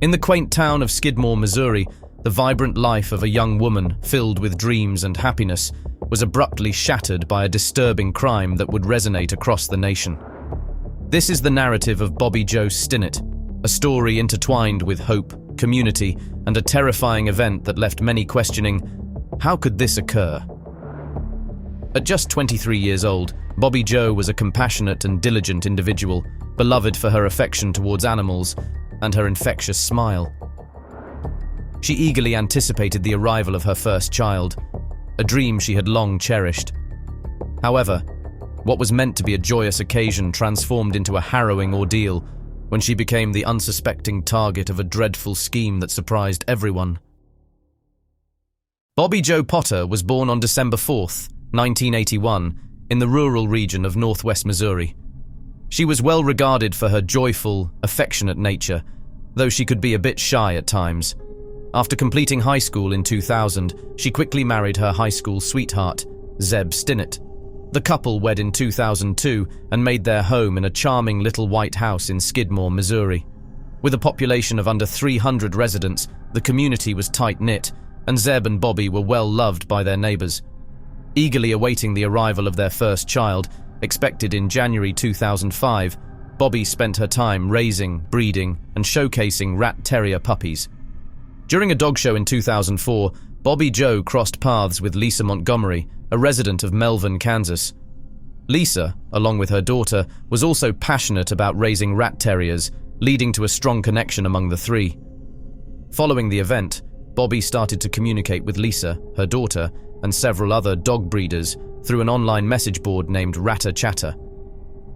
In the quaint town of Skidmore, Missouri, the vibrant life of a young woman filled with dreams and happiness was abruptly shattered by a disturbing crime that would resonate across the nation. This is the narrative of Bobbie Jo Stinnett, a story intertwined with hope, community, and a terrifying event that left many questioning, how could this occur? At just 23 years old, Bobbie Jo was a compassionate and diligent individual, beloved for her affection towards animals and her infectious smile. She eagerly anticipated the arrival of her first child, a dream she had long cherished. However, what was meant to be a joyous occasion transformed into a harrowing ordeal when she became the unsuspecting target of a dreadful scheme that surprised everyone. Bobbie Jo Potter was born on December 4th, 1981, in the rural region of northwest Missouri. She was well regarded for her joyful, affectionate nature, though she could be a bit shy at times. After completing high school in 2000, she quickly married her high school sweetheart, Zeb Stinnett. The couple wed in 2002 and made their home in a charming little white house in Skidmore, Missouri. With a population of under 300 residents, the community was tight-knit, and Zeb and Bobbie were well loved by their neighbors. Eagerly awaiting the arrival of their first child, expected in January 2005, Bobbie spent her time raising, breeding, and showcasing rat terrier puppies. During a dog show in 2004, Bobbie Jo crossed paths with Lisa Montgomery, a resident of Melvin, Kansas. Lisa, along with her daughter, was also passionate about raising rat terriers, leading to a strong connection among the three. Following the event, Bobbie started to communicate with Lisa, her daughter, and several other dog breeders through an online message board named Ratter Chatter.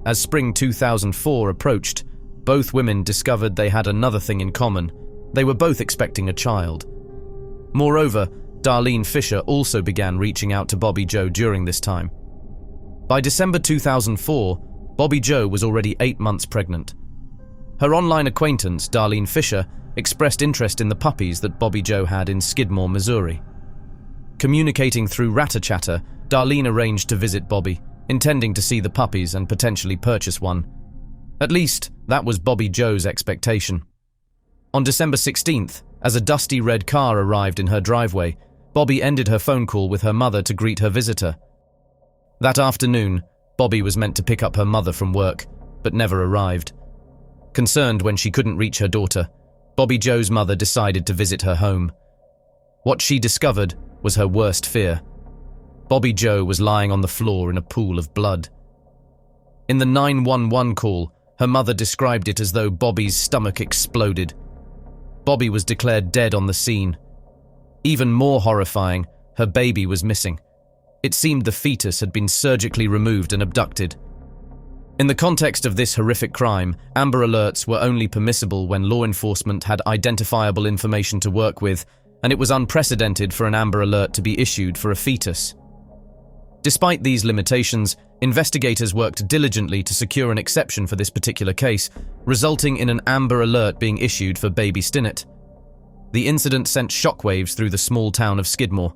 As spring 2004 approached, both women discovered they had another thing in common. They were both expecting a child. Moreover, Darlene Fisher also began reaching out to Bobbie Jo during this time. By December 2004, Bobbie Jo was already 8 months pregnant. Her online acquaintance, Darlene Fisher, expressed interest in the puppies that Bobbie Jo had in Skidmore, Missouri. Communicating through Ratter Chatter, Darlene arranged to visit Bobbie, intending to see the puppies and potentially purchase one. At least, that was Bobbie Jo's expectation. On December 16th, as a dusty red car arrived in her driveway, Bobbie ended her phone call with her mother to greet her visitor. That afternoon, Bobbie was meant to pick up her mother from work, but never arrived. Concerned when she couldn't reach her daughter, Bobbie Jo's mother decided to visit her home. What she discovered was her worst fear. Bobbie Jo was lying on the floor in a pool of blood. In the 911 call, her mother described it as though Bobbie's stomach exploded. Bobbie was declared dead on the scene. Even more horrifying, her baby was missing. It seemed the fetus had been surgically removed and abducted. In the context of this horrific crime, Amber Alerts were only permissible when law enforcement had identifiable information to work with, and it was unprecedented for an Amber Alert to be issued for a fetus. Despite these limitations, investigators worked diligently to secure an exception for this particular case, resulting in an Amber Alert being issued for baby Stinnett. The incident sent shockwaves through the small town of Skidmore.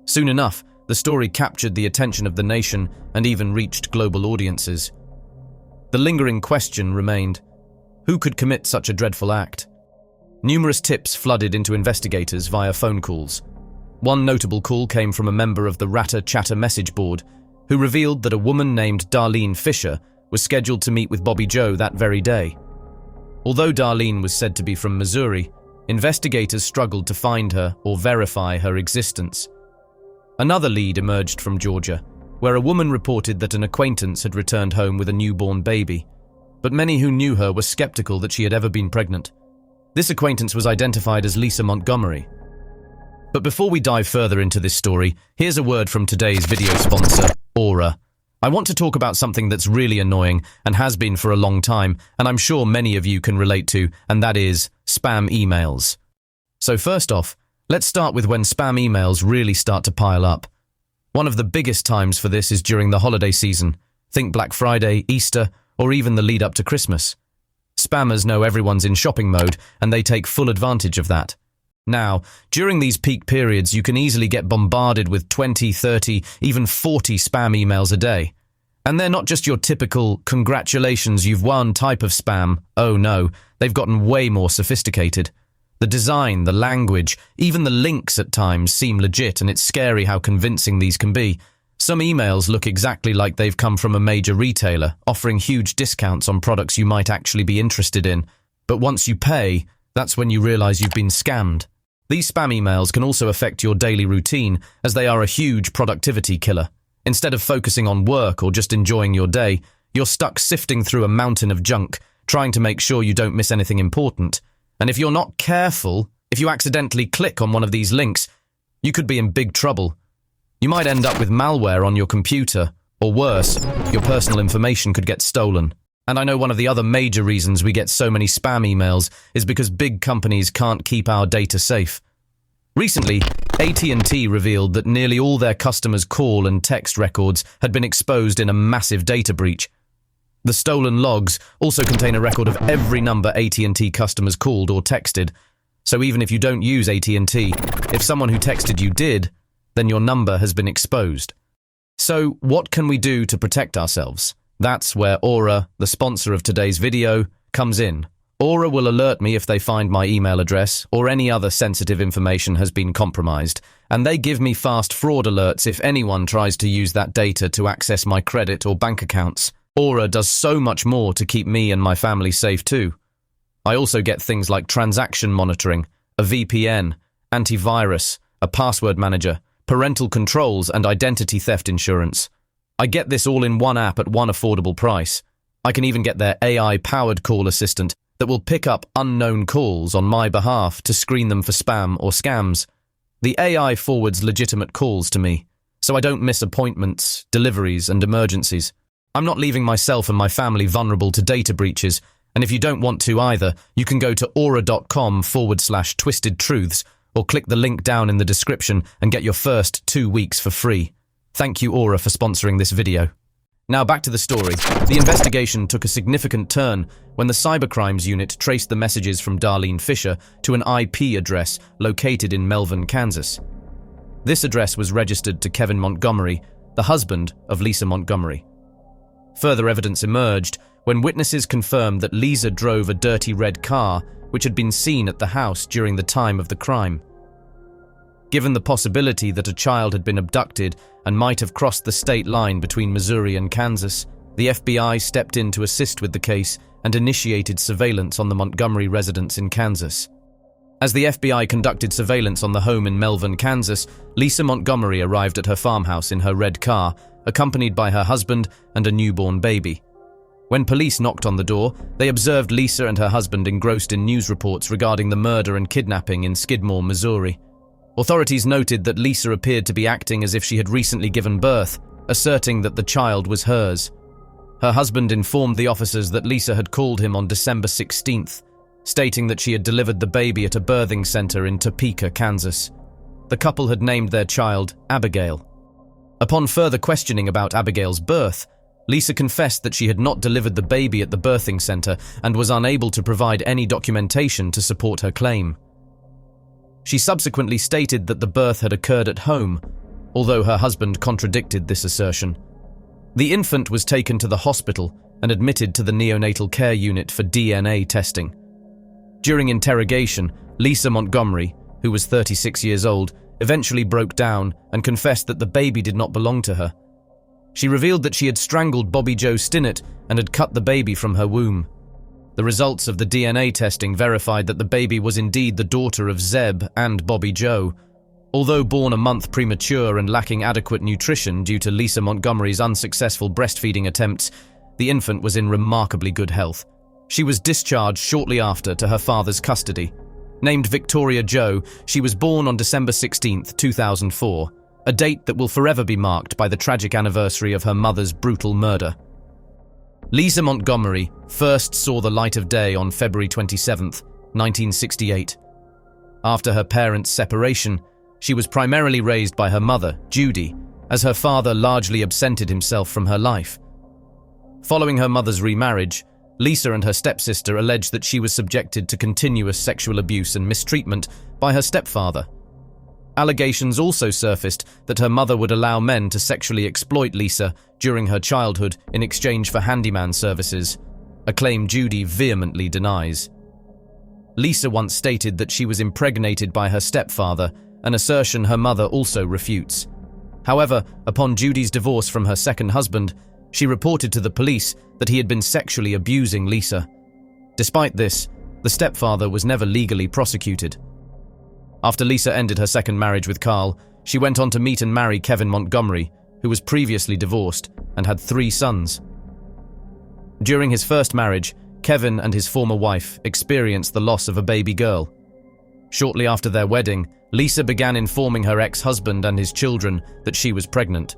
Soon enough, the story captured the attention of the nation and even reached global audiences. The lingering question remained, who could commit such a dreadful act? Numerous tips flooded into investigators via phone calls. One notable call came from a member of the Ratter Chatter message board, who revealed that a woman named Darlene Fisher was scheduled to meet with Bobbie Jo that very day. Although Darlene was said to be from Missouri, investigators struggled to find her or verify her existence. Another lead emerged from Georgia, where a woman reported that an acquaintance had returned home with a newborn baby, but many who knew her were skeptical that she had ever been pregnant. This acquaintance was identified as Lisa Montgomery. But before we dive further into this story, here's a word from today's video sponsor, Aura. I want to talk about something that's really annoying and has been for a long time, and I'm sure many of you can relate to, and that is spam emails. So first off, let's start with when spam emails really start to pile up. One of the biggest times for this is during the holiday season. Think Black Friday, Easter, or even the lead up to Christmas. Spammers know everyone's in shopping mode, and they take full advantage of that. Now, during these peak periods, you can easily get bombarded with 20, 30, even 40 spam emails a day. And they're not just your typical, congratulations, you've won type of spam. Oh no, they've gotten way more sophisticated. The design, the language, even the links at times seem legit, and it's scary how convincing these can be. Some emails look exactly like they've come from a major retailer, offering huge discounts on products you might actually be interested in. But once you pay, that's when you realize you've been scammed. These spam emails can also affect your daily routine, as they are a huge productivity killer. Instead of focusing on work or just enjoying your day, you're stuck sifting through a mountain of junk, trying to make sure you don't miss anything important. And if you're not careful, if you accidentally click on one of these links, you could be in big trouble. You might end up with malware on your computer, or worse, your personal information could get stolen. And I know one of the other major reasons we get so many spam emails is because big companies can't keep our data safe. Recently, AT&T revealed that nearly all their customers' call and text records had been exposed in a massive data breach. The stolen logs also contain a record of every number AT&T customers called or texted. So even if you don't use AT&T, if someone who texted you did, then your number has been exposed. So what can we do to protect ourselves? That's where Aura, the sponsor of today's video, comes in. Aura will alert me if they find my email address or any other sensitive information has been compromised, and they give me fast fraud alerts if anyone tries to use that data to access my credit or bank accounts. Aura does so much more to keep me and my family safe too. I also get things like transaction monitoring, a VPN, antivirus, a password manager, parental controls, and identity theft insurance. I get this all in one app at one affordable price. I can even get their AI-powered call assistant that will pick up unknown calls on my behalf to screen them for spam or scams. The AI forwards legitimate calls to me, so I don't miss appointments, deliveries, and emergencies. I'm not leaving myself and my family vulnerable to data breaches, and if you don't want to either, you can go to aura.com/twisted truths or click the link down in the description and get your first 2 weeks for free. Thank you, Aura, for sponsoring this video. Now back to the story. The investigation took a significant turn when the Cybercrimes Unit traced the messages from Darlene Fisher to an IP address located in Melvin, Kansas. This address was registered to Kevin Montgomery, the husband of Lisa Montgomery. Further evidence emerged when witnesses confirmed that Lisa drove a dirty red car which had been seen at the house during the time of the crime. Given the possibility that a child had been abducted and might have crossed the state line between Missouri and Kansas, the FBI stepped in to assist with the case and initiated surveillance on the Montgomery residence in Kansas. As the FBI conducted surveillance on the home in Melvin, Kansas, Lisa Montgomery arrived at her farmhouse in her red car, accompanied by her husband and a newborn baby. When police knocked on the door, they observed Lisa and her husband engrossed in news reports regarding the murder and kidnapping in Skidmore, Missouri. Authorities noted that Lisa appeared to be acting as if she had recently given birth, asserting that the child was hers. Her husband informed the officers that Lisa had called him on December 16th, stating that she had delivered the baby at a birthing center in Topeka, Kansas. The couple had named their child Abigail. Upon further questioning about Abigail's birth, Lisa confessed that she had not delivered the baby at the birthing center and was unable to provide any documentation to support her claim. She subsequently stated that the birth had occurred at home, although her husband contradicted this assertion. The infant was taken to the hospital and admitted to the neonatal care unit for DNA testing. During interrogation, Lisa Montgomery, who was 36 years old, eventually broke down and confessed that the baby did not belong to her. She revealed that she had strangled Bobbie Jo Stinnett and had cut the baby from her womb. The results of the DNA testing verified that the baby was indeed the daughter of Zeb and Bobbie Jo. Although born a month premature and lacking adequate nutrition due to Lisa Montgomery's unsuccessful breastfeeding attempts, the infant was in remarkably good health. She was discharged shortly after to her father's custody. Named Victoria Jo, she was born on December 16, 2004, a date that will forever be marked by the tragic anniversary of her mother's brutal murder. Lisa Montgomery first saw the light of day on February 27, 1968. After her parents' separation, she was primarily raised by her mother, Judy, as her father largely absented himself from her life. Following her mother's remarriage, Lisa and her stepsister alleged that she was subjected to continuous sexual abuse and mistreatment by her stepfather. Allegations also surfaced that her mother would allow men to sexually exploit Lisa during her childhood in exchange for handyman services, a claim Judy vehemently denies. Lisa once stated that she was impregnated by her stepfather, an assertion her mother also refutes. However, upon Judy's divorce from her second husband, she reported to the police that he had been sexually abusing Lisa. Despite this, the stepfather was never legally prosecuted. After Lisa ended her second marriage with Carl, she went on to meet and marry Kevin Montgomery, who was previously divorced and had 3 sons. During his first marriage, Kevin and his former wife experienced the loss of a baby girl. Shortly after their wedding, Lisa began informing her ex-husband and his children that she was pregnant.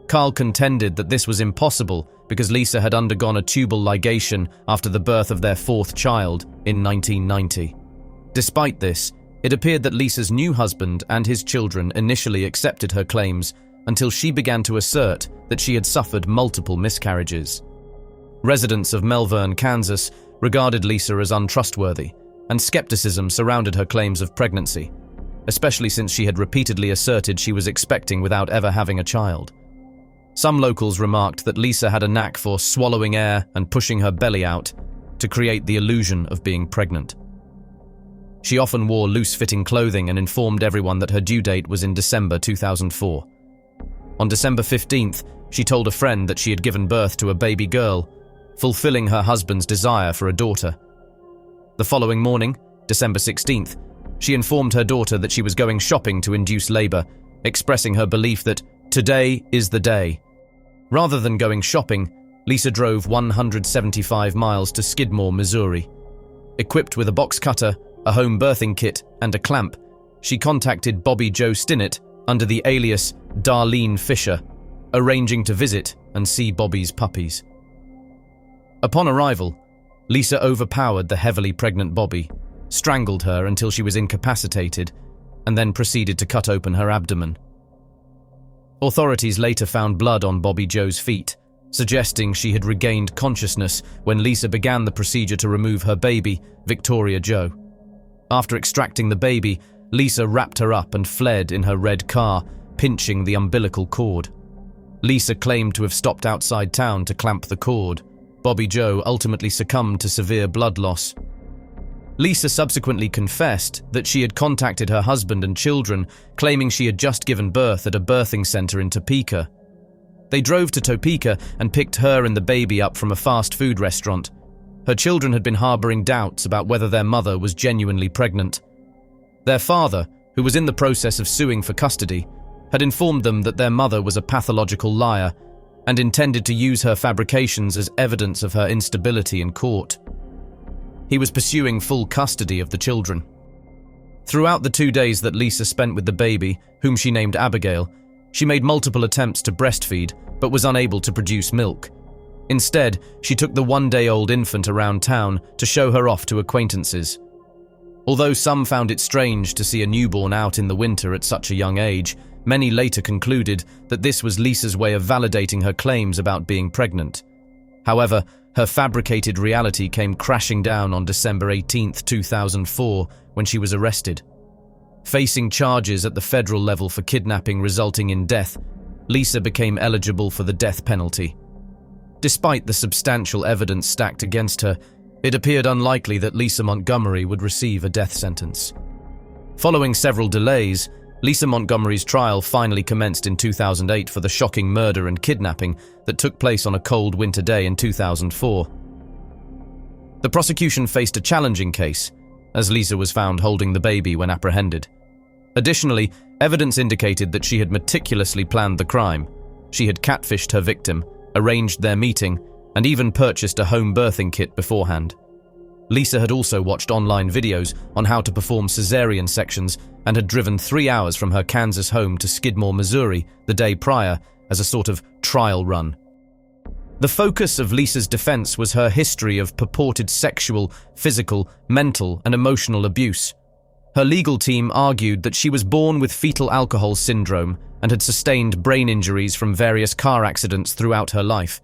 Carl contended that this was impossible because Lisa had undergone a tubal ligation after the birth of their 4th child in 1990. Despite this, it appeared that Lisa's new husband and his children initially accepted her claims until she began to assert that she had suffered multiple miscarriages. Residents of Melbourne, Kansas, regarded Lisa as untrustworthy, and skepticism surrounded her claims of pregnancy, especially since she had repeatedly asserted she was expecting without ever having a child. Some locals remarked that Lisa had a knack for swallowing air and pushing her belly out to create the illusion of being pregnant. She often wore loose-fitting clothing and informed everyone that her due date was in December 2004. On December 15th, she told a friend that she had given birth to a baby girl, fulfilling her husband's desire for a daughter. The following morning, December 16th, she informed her daughter that she was going shopping to induce labor, expressing her belief that today is the day. Rather than going shopping, Lisa drove 175 miles to Skidmore, Missouri. Equipped with a box cutter, a home birthing kit, and a clamp, she contacted Bobbie Jo Stinnett under the alias Darlene Fisher, arranging to visit and see Bobbie's puppies. Upon arrival, Lisa overpowered the heavily pregnant Bobbie, strangled her until she was incapacitated, and then proceeded to cut open her abdomen. Authorities later found blood on Bobbie Jo's feet, suggesting she had regained consciousness when Lisa began the procedure to remove her baby, Victoria Jo. After extracting the baby, Lisa wrapped her up and fled in her red car, pinching the umbilical cord. Lisa claimed to have stopped outside town to clamp the cord. Bobbie Jo ultimately succumbed to severe blood loss. Lisa subsequently confessed that she had contacted her husband and children, claiming she had just given birth at a birthing center in Topeka. They drove to Topeka and picked her and the baby up from a fast food restaurant. Her children had been harboring doubts about whether their mother was genuinely pregnant. Their father, who was in the process of suing for custody, had informed them that their mother was a pathological liar and intended to use her fabrications as evidence of her instability in court. He was pursuing full custody of the children. Throughout the 2 days that Lisa spent with the baby, whom she named Abigail, she made multiple attempts to breastfeed but was unable to produce milk. Instead, she took the 1-day-old infant around town to show her off to acquaintances. Although some found it strange to see a newborn out in the winter at such a young age, many later concluded that this was Lisa's way of validating her claims about being pregnant. However, her fabricated reality came crashing down on December 18, 2004, when she was arrested. Facing charges at the federal level for kidnapping resulting in death, Lisa became eligible for the death penalty. Despite the substantial evidence stacked against her, it appeared unlikely that Lisa Montgomery would receive a death sentence. Following several delays, Lisa Montgomery's trial finally commenced in 2008 for the shocking murder and kidnapping that took place on a cold winter day in 2004. The prosecution faced a challenging case, as Lisa was found holding the baby when apprehended. Additionally, evidence indicated that she had meticulously planned the crime. She had catfished her victim, arranged their meeting, and even purchased a home birthing kit beforehand. Lisa had also watched online videos on how to perform cesarean sections and had driven 3 hours from her Kansas home to Skidmore, Missouri, the day prior as a sort of trial run. The focus of Lisa's defense was her history of purported sexual, physical, mental, and emotional abuse. Her legal team argued that she was born with fetal alcohol syndrome and had sustained brain injuries from various car accidents throughout her life.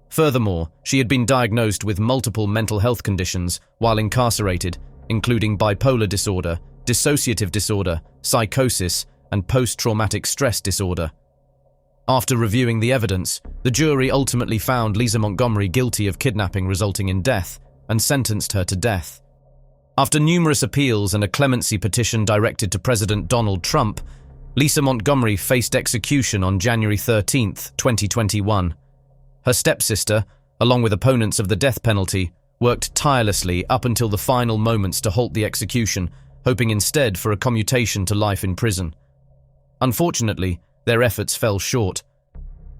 Furthermore, she had been diagnosed with multiple mental health conditions while incarcerated, including bipolar disorder, dissociative disorder, psychosis, and post-traumatic stress disorder. After reviewing the evidence, the jury ultimately found Lisa Montgomery guilty of kidnapping resulting in death and sentenced her to death. After numerous appeals and a clemency petition directed to President Donald Trump, Lisa Montgomery faced execution on January 13, 2021. Her stepsister, along with opponents of the death penalty, worked tirelessly up until the final moments to halt the execution, hoping instead for a commutation to life in prison. Unfortunately, their efforts fell short.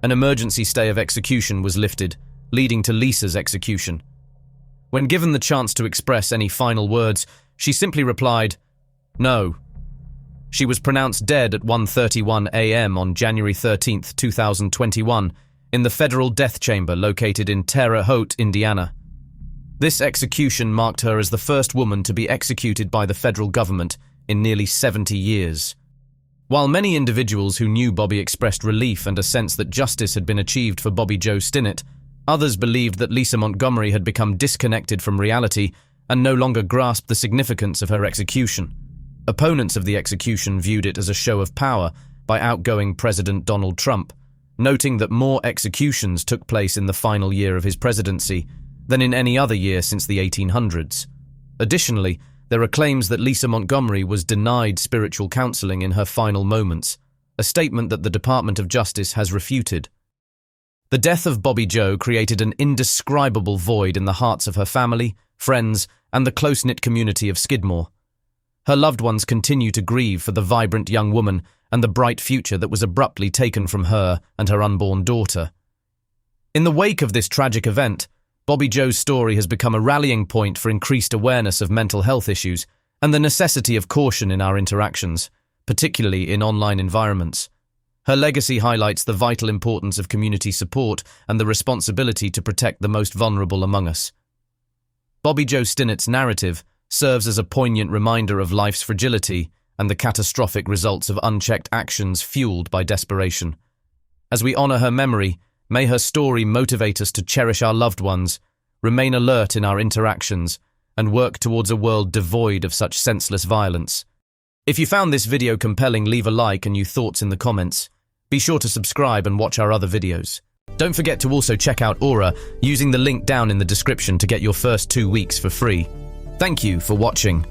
An emergency stay of execution was lifted, leading to Lisa's execution. When given the chance to express any final words, she simply replied, "No." She was pronounced dead at 1:31 a.m. on January 13, 2021, in the federal death chamber located in Terre Haute, Indiana. This execution marked her as the first woman to be executed by the federal government in nearly 70 years. While many individuals who knew Bobbie expressed relief and a sense that justice had been achieved for Bobbie Jo Stinnett, others believed that Lisa Montgomery had become disconnected from reality and no longer grasped the significance of her execution. Opponents of the execution viewed it as a show of power by outgoing President Donald Trump, noting that more executions took place in the final year of his presidency than in any other year since the 1800s. Additionally, there are claims that Lisa Montgomery was denied spiritual counseling in her final moments, a statement that the Department of Justice has refuted. The death of Bobbie Jo created an indescribable void in the hearts of her family, friends, and the close-knit community of Skidmore. Her loved ones continue to grieve for the vibrant young woman and the bright future that was abruptly taken from her and her unborn daughter. In the wake of this tragic event, Bobbie Jo's story has become a rallying point for increased awareness of mental health issues and the necessity of caution in our interactions, particularly in online environments. Her legacy highlights the vital importance of community support and the responsibility to protect the most vulnerable among us. Bobbie Jo Stinnett's narrative serves as a poignant reminder of life's fragility and the catastrophic results of unchecked actions fueled by desperation. As we honor her memory, may her story motivate us to cherish our loved ones, remain alert in our interactions, and work towards a world devoid of such senseless violence. If you found this video compelling, leave a like and your thoughts in the comments. Be sure to subscribe and watch our other videos. Don't forget to also check out Aura using the link down in the description to get your first 2 weeks for free. Thank you for watching.